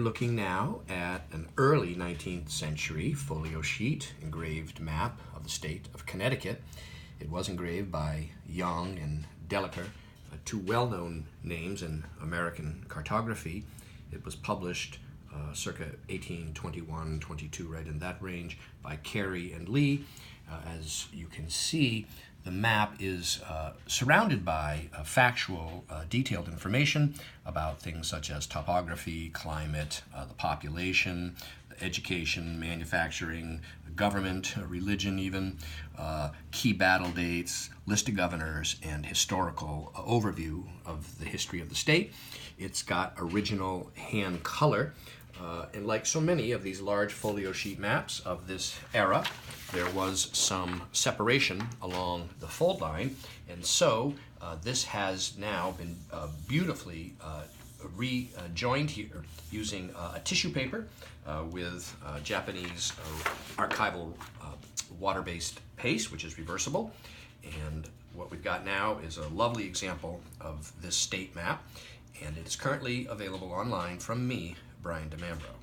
We're looking now at an early 19th century folio sheet engraved map of the state of Connecticut. It was engraved by Young and Delleker, two well-known names in American cartography. It was published circa 1821-22, right in that range, by Carey and Lea. As you can see, the map is surrounded by factual, detailed information about things such as topography, climate, the population, education, manufacturing, government, religion even, key battle dates, list of governors, and historical overview of the history of the state. It's got original hand color, and like so many of these large folio sheet maps of this era, there was some separation along the fold line, and so this has now been beautifully rejoined here using a tissue paper with Japanese archival water-based paste, which is reversible. And what we've got now is a lovely example of this state map, and it is currently available online from me, Brian DeMambro.